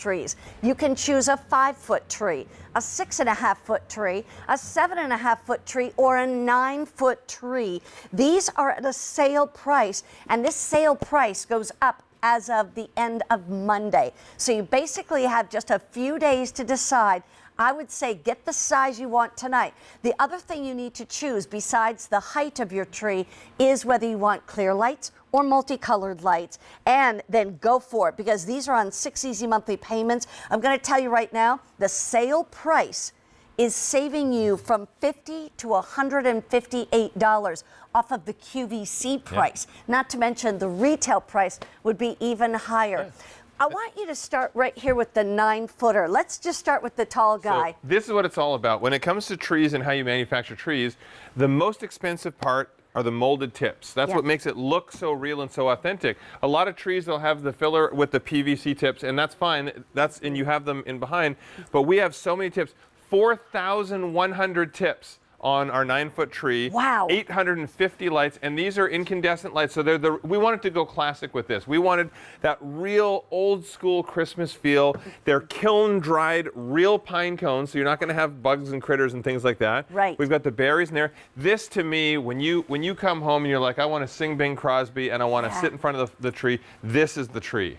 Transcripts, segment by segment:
trees. You can choose a 5-foot tree, a 6.5-foot tree, a 7.5-foot tree, or a 9-foot tree. These are at a sale price, and this sale price goes up as of the end of Monday. So you basically have just a few days to decide. I would say get the size you want tonight. The other thing you need to choose besides the height of your tree is whether you want clear lights or multicolored lights, and then go for it, because these are on 6 easy monthly payments. I'm going to tell you right now, the sale price is saving you from $50 to $158 off of the QVC price. Not to mention the retail price would be even higher. I want you to start right here with the 9-footer. Let's just start with the tall guy. So this is what it's all about. When it comes to trees and how you manufacture trees, the most expensive part are the molded tips. That's what makes it look so real and so authentic. A lot of trees, they'll have the filler with the PVC tips, and that's fine. And you have them in behind. But we have so many tips, 4,100 tips on our 9-foot tree. Wow. 850 lights, and these are incandescent lights. So we wanted to go classic with this. We wanted that real old school Christmas feel. They're kiln dried real pine cones, so you're not going to have bugs and critters and things like that. Right. We've got the berries in there. This, to me, when you come home and you're like, I want to sing Bing Crosby and I want to sit in front of the tree, this is the tree.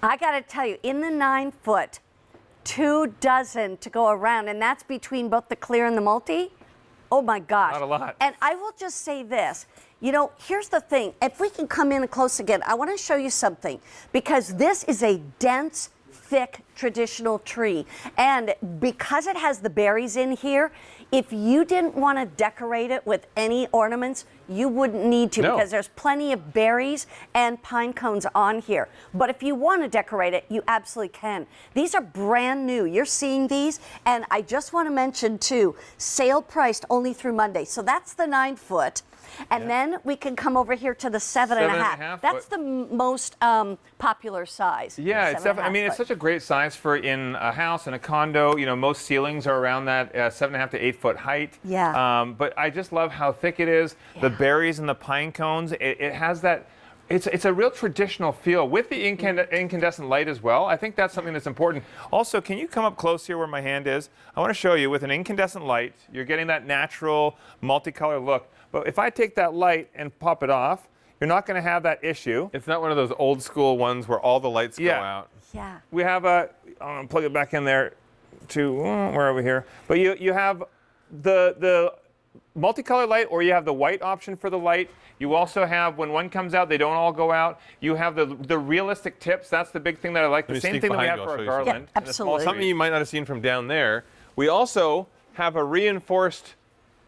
I got to tell you, in the 9-foot, 2 dozen to go around, and that's between both the clear and the multi. Oh my gosh. Not a lot. And I will just say this, you know, here's the thing. If we can come in close again, I want to show you something, because this is a dense, thick, traditional tree. And because it has the berries in here, if you didn't want to decorate it with any ornaments, you wouldn't need to, because there's plenty of berries and pine cones on here. But if you want to decorate it, you absolutely can. These are brand new. You're seeing these, and I just want to mention too, sale priced only through Monday. So that's the 9-foot. And then we can come over here to the 7.5. That's the most popular size. Yeah, it's definitely. I mean, it's such a great size for in a house, in a condo. You know, most ceilings are around that 7.5 to 8-foot height. Yeah. But I just love how thick it is. The berries and the pine cones. It has that. It's a real traditional feel with the incandescent light as well. I think that's something that's important. Also, can you come up close here where my hand is? I want to show you with an incandescent light, you're getting that natural multicolored look. But if I take that light and pop it off, you're not going to have that issue. It's not one of those old school ones where all the lights go out. Yeah. We have I'm going to plug it back in there to, where are we here? But you have the multicolored light, or you have the white option for the light. You also have, when one comes out, they don't all go out. You have the realistic tips. That's the big thing that I like. The same thing that we have for a garland. Yeah, absolutely. Something you might not have seen from down there. We also have a reinforced,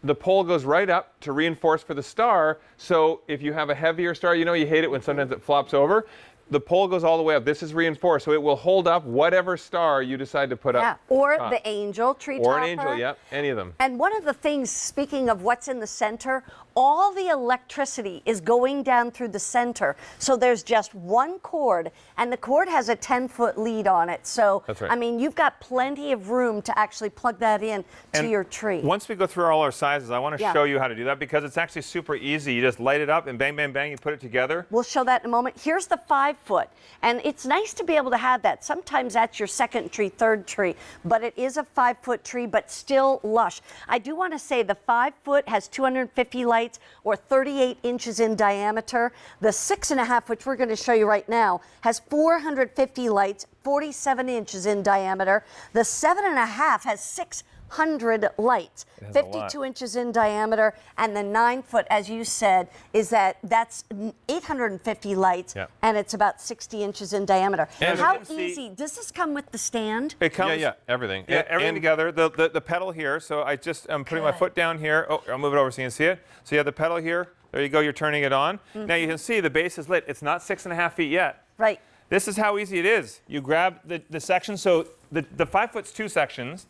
the pole goes right up to reinforce for the star. So if you have a heavier star, you know you hate it when sometimes it flops over. The pole goes all the way up. This is reinforced, so it will hold up whatever star you decide to put up. Or the angel tree topper. Or an angel, any of them. And one of the things, speaking of what's in the center, all the electricity is going down through the center. So there's just one cord, and the cord has a 10-foot lead on it. So, that's right. I mean, you've got plenty of room to actually plug that in to your tree. Once we go through all our sizes, I want to show you how to do that, because it's actually super easy. You just light it up and bang, bang, bang, you put it together. We'll show that in a moment. Here's the 5-foot, and it's nice to be able to have that. Sometimes that's your second tree, third tree, but it is a 5-foot tree, but still lush. I do want to say the 5-foot has 250 lights, or 38 inches in diameter. The 6.5, which we're going to show you right now, has 450 lights, 47 inches in diameter. The 7.5 has 600 lights, 52 inches in diameter, and the 9-foot, as you said, that's 850 lights, and it's about 60 inches in diameter. And how easy does this come with the stand? It comes, everything, everything together. The pedal here. So I'm putting my foot down here. Oh, I'll move it over so you can see it. So you have the pedal here. There you go. You're turning it on. Now you can see the base is lit. It's not 6.5 feet yet. Right. This is how easy it is. You grab the section. So the 5-foot's 2 sections.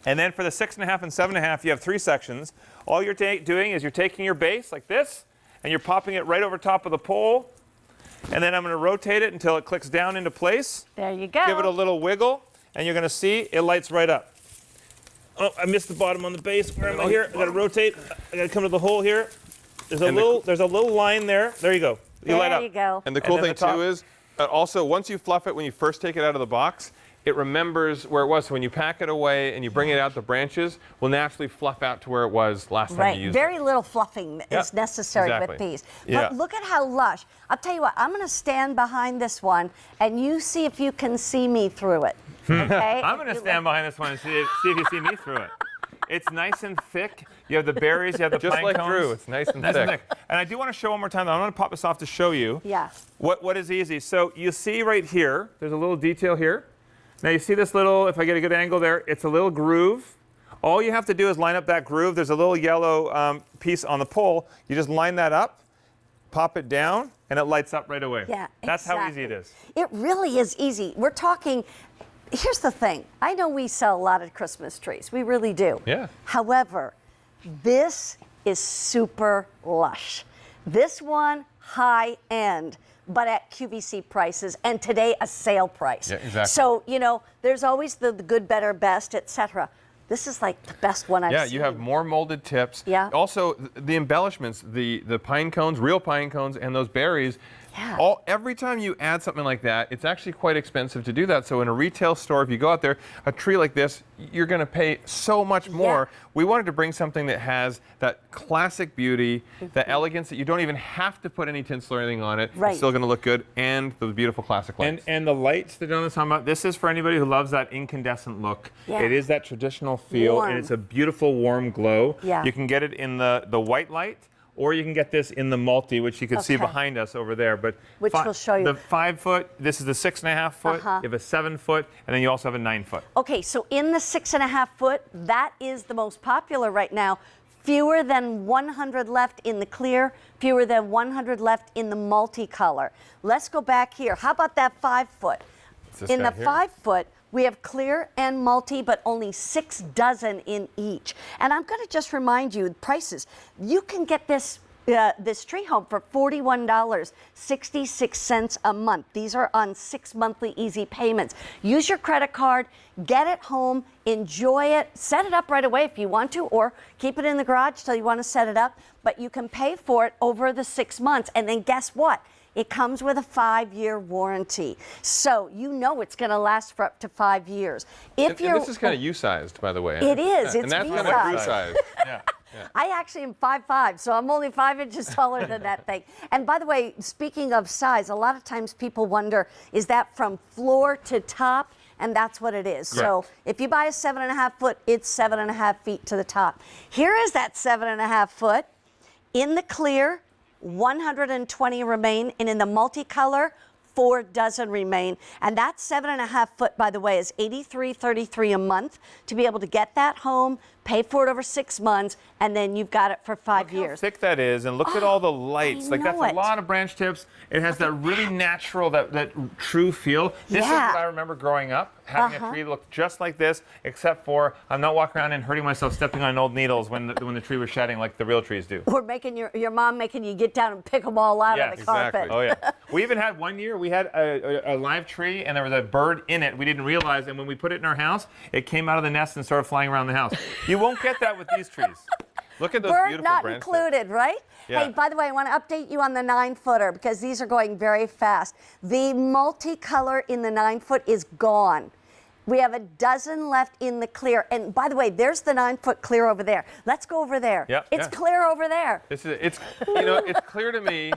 And then for the 6.5 and 7.5, you have 3 sections. All you're doing is you're taking your base like this, and you're popping it right over top of the pole. And then I'm going to rotate it until it clicks down into place. There you go. Give it a little wiggle, and you're going to see it lights right up. Oh, I missed the bottom on the base. Where am I here? I got to rotate. I got to come to the hole here. There's a little line there. There you go. You light up. There you go. And the cool thing too is, also once you fluff it, when you first take it out of the box, it remembers where it was. So when you pack it away and you bring it out, the branches will naturally fluff out to where it was last time you used it. Very little fluffing is necessary exactly. with these. Yeah. But look at how lush. I'll tell you what, I'm going to stand behind this one and you see if you can see me through it. Okay? I'm going to stand behind this one and see if you see me through it. It's nice and thick. You have the berries, you have the Just pine like cones. Drew, it's nice and thick. And I do want to show one more time, though. I'm going to pop this off to show you Yeah. what is easy. So you see right here, there's a little detail here. Now you see this little, if I get a good angle there, it's a little groove. All you have to do is line up that groove. There's a little yellow piece on the pole. You just line that up, pop it down, and it lights up right away. Yeah, That's exactly. how easy it is. It really is easy. We're talking, here's the thing. I know we sell a lot of Christmas trees. We really do. Yeah. However, this is super lush. This one, high end, but at QVC prices, and today a sale price. Yeah, exactly. So, you know, there's always the good, better, best, etc. This is like the best one I've seen. Yeah, you have more molded tips. Yeah. Also, the embellishments, the pine cones, real pine cones, and those berries. Yeah. Every time you add something like that, it's actually quite expensive to do that. So in a retail store, if you go out there, a tree like this, you're going to pay so much more. Yeah. We wanted to bring something that has that classic beauty, the elegance that you don't even have to put any tinsel or anything on it. Right. It's still going to look good, and the beautiful classic lights. And the lights that Donna's talking about, this is for anybody who loves that incandescent look. Yeah. It is that traditional feel, Warm. and it's a beautiful warm glow. Yeah. You can get it in the white light, or you can get this in the multi, which you can see Okay. behind us over there. But Which we'll show you. The 5 foot, this is the 6.5 foot, Uh-huh. you have a 7 foot, and then you also have a 9 foot. Okay, so in the 6.5 foot, that is the most popular right now. Fewer than 100 left in the clear, fewer than 100 left in the multicolor. Let's go back here. How about that 5 foot? this In guy the here? 5 foot, we have clear and multi, but only 6 dozen in each. And I'm going to just remind you prices. You can get this tree home for $41.66 a month. These are on 6 monthly easy payments. Use your credit card, get it home, enjoy it, set it up right away if you want to, or keep it in the garage till you want to set it up. But you can pay for it over the 6 months. And then guess what? It comes with a 5-year warranty. So you know it's going to last for up to 5 years. If And this is kind of U-sized, by the way. It is. Yeah, It's and that's kind of V-sized. Drew-sized. Yeah. I actually am 5'5", so I'm only 5 inches taller than that thing. And by the way, speaking of size, a lot of times people wonder, is that from floor to top? And that's what it is. So if you buy a 7.5 foot, it's 7.5 feet to the top. Here is that 7.5 foot in the clear, 120 remain, and in the multicolor, 4 dozen remain. And that 7.5 foot, by the way, is $83.33 a month to be able to get that home, pay for it over 6 months, and then you've got it for 5 How years. thick that is, and look at all the lights. Like, that's know a it. lot of branch tips. It has that really natural, that true feel. This is Yeah. what I remember growing up, having a tree look just like this, except for I'm not walking around and hurting myself stepping on old needles when the tree was shedding like the real trees do. Or making your mom making you get down and pick them all out of the carpet. Oh, yeah. We even had one year, we had a live tree, and there was a bird in it. We didn't realize, and when we put it in our house, it came out of the nest and started flying around the house. You won't get that with these trees. Look at those Bird beautiful not branches. included, right? Yeah. Hey, by the way, I want to update you on the 9-footer because these are going very fast. The multicolor in the 9 foot is gone. We have a dozen left in the clear. And by the way, there's the 9 foot clear over there. Let's go over there. Yep. It's clear over there. It's it's clear to me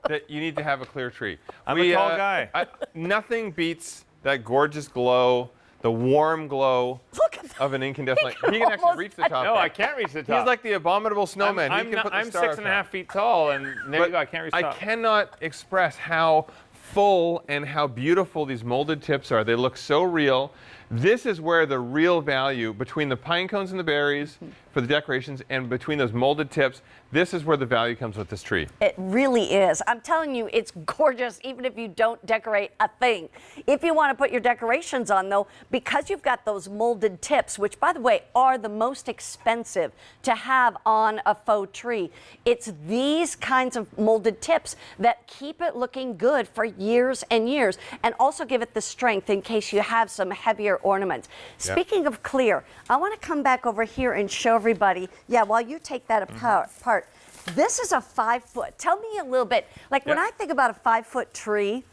that you need to have a clear tree. I'm a tall guy. Nothing beats that gorgeous glow, the warm glow Look at that. of an incandescent light. can He can actually almost reach the top. No, I can't reach the top. He's like the abominable snowman. I'm, he can put the I'm stars 6.5 out. feet tall, and there But you go. I can't reach the top. I cannot express how full and how beautiful these molded tips are. They look so real. This is where the real value between the pine cones and the berries for the decorations and between those molded tips, this is where the value comes with this tree. It really is. I'm telling you, it's gorgeous even if you don't decorate a thing. If you want to put your decorations on, though, because you've got those molded tips, which, by the way, are the most expensive to have on a faux tree, it's these kinds of molded tips that keep it looking good for years and years and also give it the strength in case you have some heavier ornaments. Yeah. Speaking of clear, I want to come back over here and show everybody, while you take that apart, this is a 5 foot. Tell me a little bit, like when Yeah. I think about a 5 foot tree,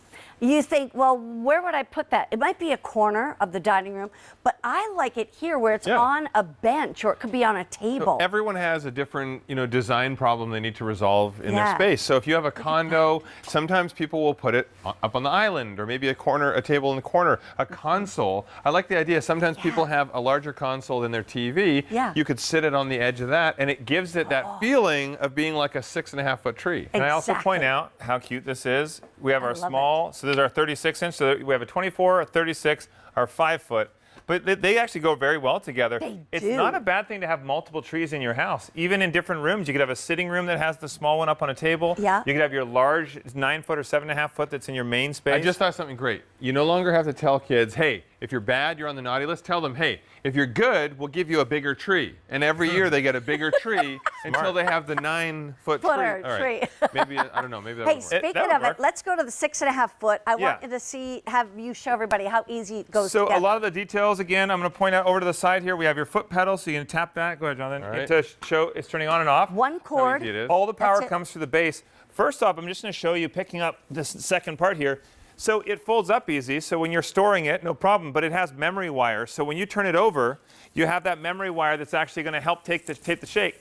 You think, well, where would I put that? It might be a corner of the dining room, but I like it here where it's Yeah. on a bench or it could be on a table. Everyone has a different, design problem they need to resolve in their Yeah. space. So if you have a condo, sometimes people will put it up on the island, or maybe a table in the corner, a console. I like the idea. Sometimes people have a larger console than their TV. Yeah. You could sit it on the edge of that, and it gives it that feeling of being like a 6.5-foot tree. Can I also Exactly. point out how cute this is? We have our love small, so there's our 36-inch, so we have a 24, a 36, our 5-foot. But they actually go very well together. It's do. not a bad thing to have multiple trees in your house. Even in different rooms, you could have a sitting room that has the small one up on a table. Yeah. You could have your large 9-foot or 7.5-foot that's in your main space. I just thought something great. You no longer have to tell kids, hey, if you're bad, you're on the naughty list. Tell them, hey, if you're good, we'll give you a bigger tree. And every year they get a bigger tree until they have the 9-foot tree. Footer All right. tree. Maybe, I don't know, maybe that Hey, would work. speaking that would of work. it, let's go to the 6.5-foot. I Yeah. want to have you show everybody how easy it goes So together. a lot of the details, again, I'm going to point out over to the side here. We have your foot pedal, so you can tap that. Go ahead, Jonathan. All right. To show it's turning on and off. One cord. easy it is. All the power That's it. comes through the base. First off, I'm just going to show you picking up this second part here. So it folds up easy, so when you're storing it, no problem, but it has memory wire. So when you turn it over, you have that memory wire that's actually going to help take the shape.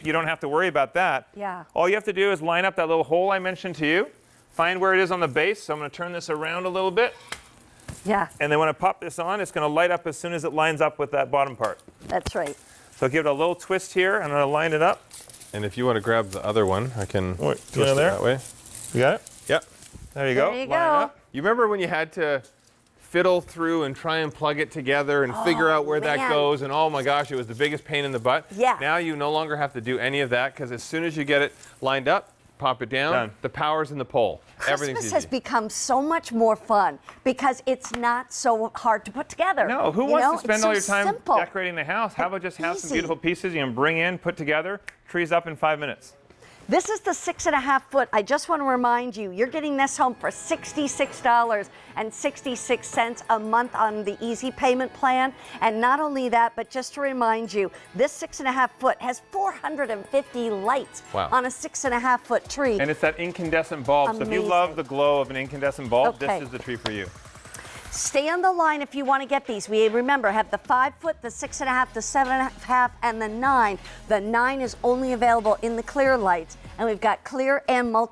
You don't have to worry about that. Yeah. All you have to do is line up that little hole I mentioned to you, find where it is on the base. So I'm going to turn this around a little bit, Yeah, and then when I pop this on, it's going to light up as soon as it lines up with that bottom part. that's right. So give it a little twist here. I'm going to line it up. And if you want to grab the other one, I can Wait, twist you know it there? that way. You got it? Yep. There you go. There you Line go. up. You remember when you had to fiddle through and try and plug it together and figure out where that man. goes, and oh my gosh, it was the biggest pain in the butt? Yeah. Now you no longer have to do any of that, because as soon as you get it lined up, pop it down, Done. the power's in the pole. Everything's Christmas easy. has become so much more fun because it's not so hard to put together. No, who You wants know, to spend it's all so your time simple. decorating the house? How about just have some Easy. beautiful pieces you can bring in, put together, trees up in 5 minutes? This is the 6.5-foot. I just want to remind you, you're getting this home for $66.66 a month on the easy payment plan. And not only that, but just to remind you, this 6.5-foot has 450 lights Wow. on a 6.5-foot tree. And it's that incandescent bulb. So if you love the glow of an incandescent bulb, Okay. this is the tree for you. Stay on the line if you want to get these. We remember have the 5-foot, the 6.5, the 7.5, and the 9. The 9 is only available in the clear lights, and we've got clear and multi.